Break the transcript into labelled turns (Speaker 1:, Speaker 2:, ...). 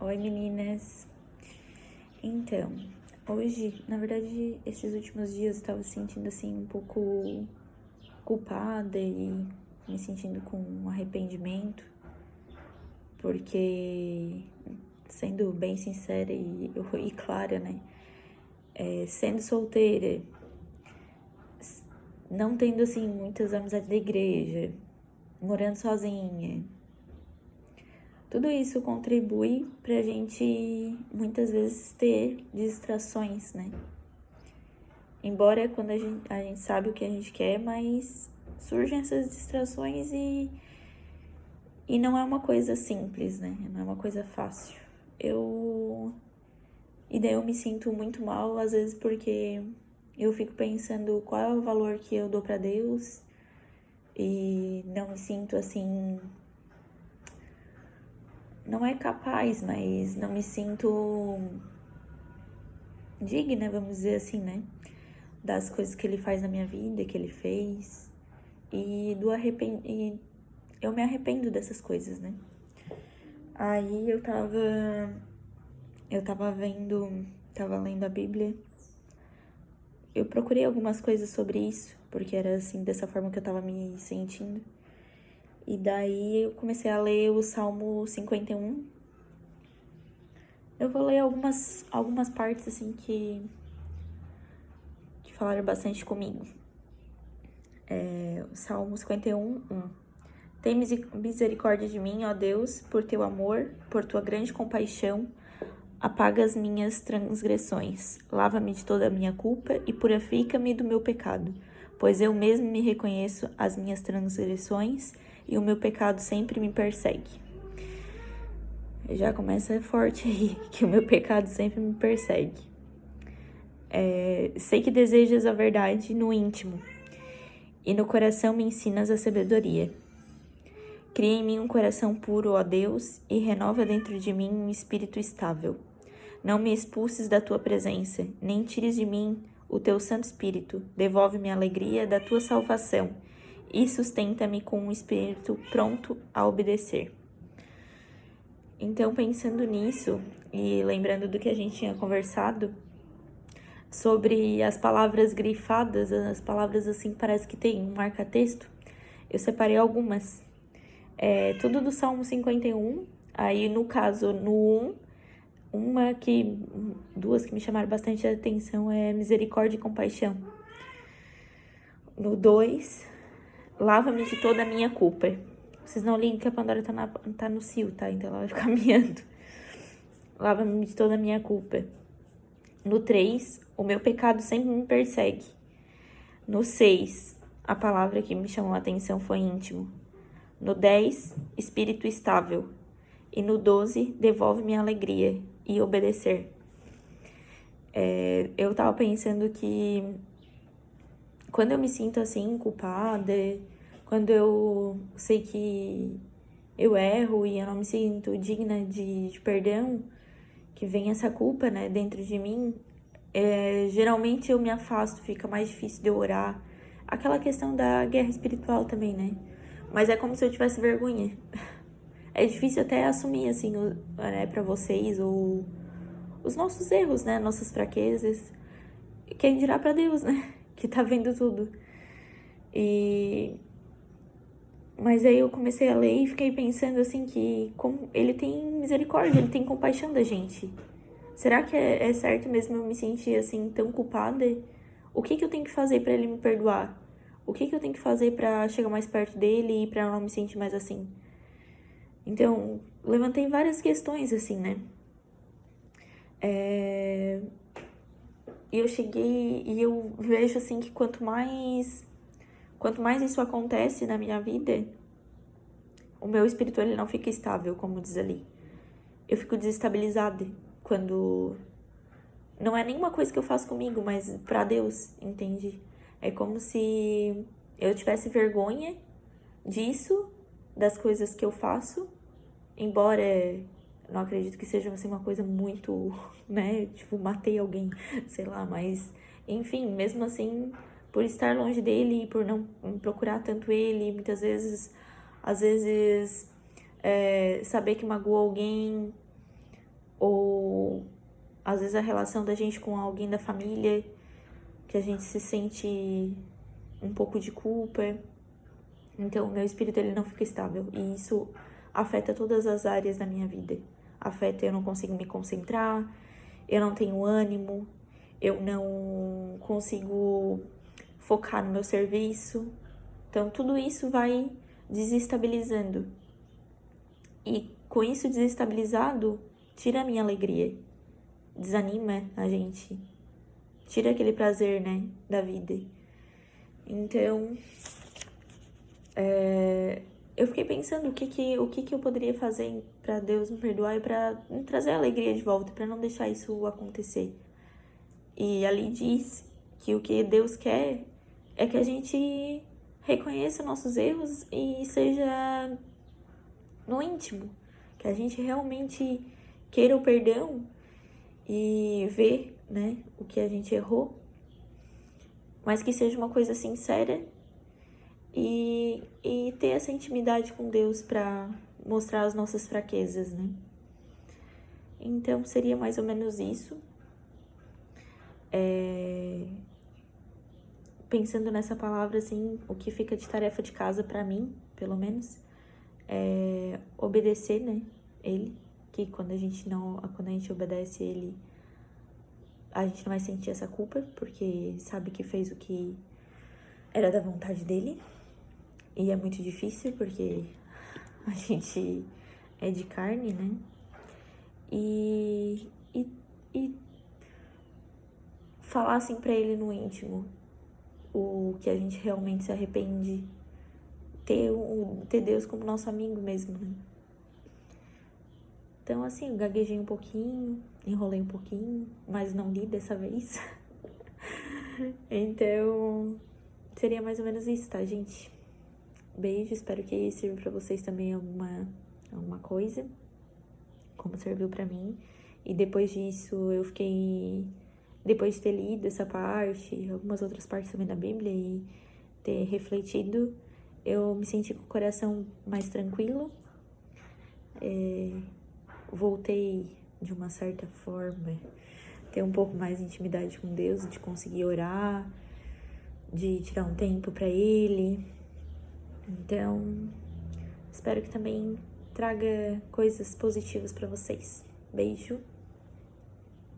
Speaker 1: Oi, meninas. Então, hoje, na verdade, esses últimos dias eu tava sentindo assim um pouco culpada e me sentindo com arrependimento, porque, sendo bem sincera e clara, né? Sendo solteira, não tendo assim muitas amizades da igreja, morando sozinha. Tudo isso contribui pra gente muitas vezes ter distrações, né? Embora quando a gente sabe o que a gente quer, mas surgem essas distrações e não é uma coisa simples, né? Não é uma coisa fácil. E daí eu me sinto muito mal, às vezes, porque eu fico pensando qual é o valor que eu dou pra Deus e não me sinto assim. Não é capaz, mas não me sinto digna, vamos dizer assim, né? Das coisas que ele faz na minha vida, que ele fez. E eu me arrependo dessas coisas, né? Aí tava lendo a Bíblia. Eu procurei algumas coisas sobre isso, porque era assim, dessa forma que eu tava me sentindo. E daí eu comecei a ler o Salmo 51. Eu vou ler algumas partes assim que falaram bastante comigo. O Salmo 51, 1. Tem misericórdia de mim, ó Deus, por teu amor, por tua grande compaixão. Apaga as minhas transgressões, lava-me de toda a minha culpa e purifica-me do meu pecado, pois eu mesmo me reconheço as minhas transgressões e o meu pecado sempre me persegue. Já começa forte aí, que o meu pecado sempre me persegue. Sei que desejas a verdade no íntimo, e no coração me ensinas a sabedoria. Cria em mim um coração puro, ó Deus, e renova dentro de mim um espírito estável. Não me expulses da tua presença, nem tires de mim o teu Santo Espírito. Devolve-me a alegria da tua salvação e sustenta-me com um espírito pronto a obedecer. Então, pensando nisso e lembrando do que a gente tinha conversado sobre as palavras grifadas, as palavras assim parece que tem um marca-texto, eu separei algumas. Tudo do Salmo 51, aí no caso, no 1, duas que me chamaram bastante atenção é misericórdia e compaixão. No 2, lava-me de toda a minha culpa. Vocês não ligam que a Pandora tá no cio, tá? Então ela vai ficar caminhando. Lava-me de toda a minha culpa. No 3, o meu pecado sempre me persegue. No 6, a palavra que me chamou a atenção foi íntimo. No 10, espírito estável. E no 12, devolve-me a alegria e obedecer. Eu tava pensando que quando eu me sinto assim, culpada, quando eu sei que eu erro e eu não me sinto digna de perdão, que vem essa culpa, né, dentro de mim, geralmente eu me afasto, fica mais difícil de eu orar. Aquela questão da guerra espiritual também, né? Mas é como se eu tivesse vergonha. É difícil até assumir, assim, né, pra vocês, ou os nossos erros, né, nossas fraquezas. Quem dirá pra Deus, né, que tá vendo tudo. Mas aí eu comecei a ler e fiquei pensando assim que como ele tem misericórdia, ele tem compaixão da gente. Será que é certo mesmo eu me sentir assim tão culpada? O que eu tenho que fazer pra ele me perdoar? O que eu tenho que fazer pra chegar mais perto dele e pra não me sentir mais assim? Então, levantei várias questões assim, né? E eu cheguei e eu vejo assim que quanto mais isso acontece na minha vida, o meu espírito ele não fica estável, como diz ali. Eu fico desestabilizada quando não é nenhuma coisa que eu faço comigo, mas pra Deus, entende? É como se eu tivesse vergonha disso, das coisas que eu faço, embora não acredito que seja assim uma coisa muito, né, tipo, matei alguém, sei lá, mas enfim, mesmo assim, por estar longe dele e por não procurar tanto ele, muitas vezes, às vezes, saber que magoou alguém, ou às vezes a relação da gente com alguém da família, que a gente se sente um pouco de culpa. Então, o meu espírito ele não fica estável e isso afeta todas as áreas da minha vida. Afeta, eu não consigo me concentrar, eu não tenho ânimo, eu não consigo focar no meu serviço. Então, tudo isso vai desestabilizando. E com isso desestabilizado, tira a minha alegria, desanima a gente, tira aquele prazer, né, da vida. Então, eu fiquei pensando o que eu poderia fazer para Deus me perdoar e para trazer a alegria de volta, para não deixar isso acontecer. E ali diz que o que Deus quer é que a gente reconheça nossos erros e seja no íntimo, que a gente realmente queira o perdão e ver, né, o que a gente errou, mas que seja uma coisa sincera e ter essa intimidade com Deus para mostrar as nossas fraquezas, né? Então seria mais ou menos isso. Pensando nessa palavra, assim, o que fica de tarefa de casa para mim, pelo menos, é obedecer, né? Ele, que quando a gente obedece ele, a gente não vai sentir essa culpa, porque sabe que fez o que era da vontade dele. E é muito difícil, porque a gente é de carne, né? E falar assim pra ele no íntimo o que a gente realmente se arrepende, ter Deus como nosso amigo mesmo, né? Então, assim, eu gaguejei um pouquinho, enrolei um pouquinho, mas não li dessa vez. Então, seria mais ou menos isso, tá, gente? Beijo, espero que sirva pra vocês também alguma coisa, como serviu pra mim. E depois disso, depois de ter lido essa parte, algumas outras partes também da Bíblia e ter refletido, eu me senti com o coração mais tranquilo. Voltei de uma certa forma ter um pouco mais de intimidade com Deus, de conseguir orar, de tirar um tempo para Ele. Então, espero que também traga coisas positivas para vocês. Beijo.